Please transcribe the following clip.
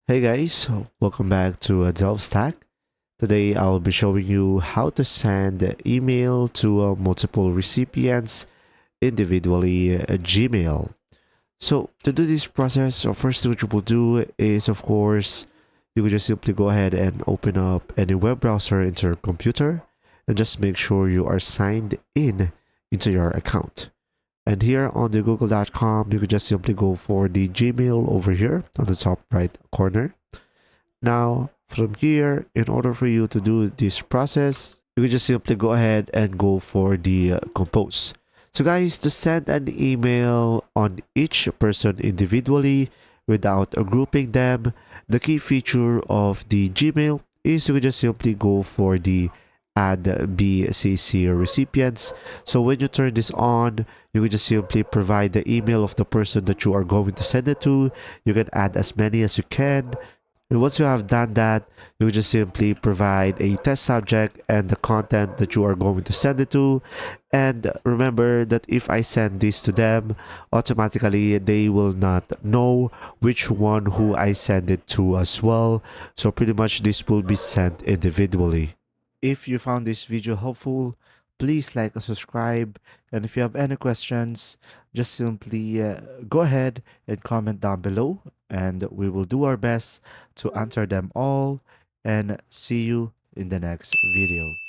Hey guys, welcome back to Delve Stack. Today I'll be showing you how to send email to multiple recipients individually Gmail. So to do this process, first thing what you will do is of course you can just simply go ahead and open up any web browser into your computer and just make sure you are signed in into your account. And here on the google.com, you can just simply go for the Gmail over here on the top right corner. Now, from here, in order for you to do this process, you can just simply go ahead and go for the compose. So guys, to send an email on each person individually without grouping them, the key feature of the Gmail is you can just simply go for the add BCC recipients. So when you turn this on, you can just simply provide the email of the person that you are going to send it to. You can add as many as you can. And once you have done that, you just simply provide a test subject and the content that you are going to send it to. And remember that if I send this to them, automatically they will not know which one who I send it to as well. So pretty much this will be sent individually. If you found this video helpful, please like and subscribe. And if you have any questions, just simply go ahead and comment down below, and we will do our best to answer them all. And see you in the next video.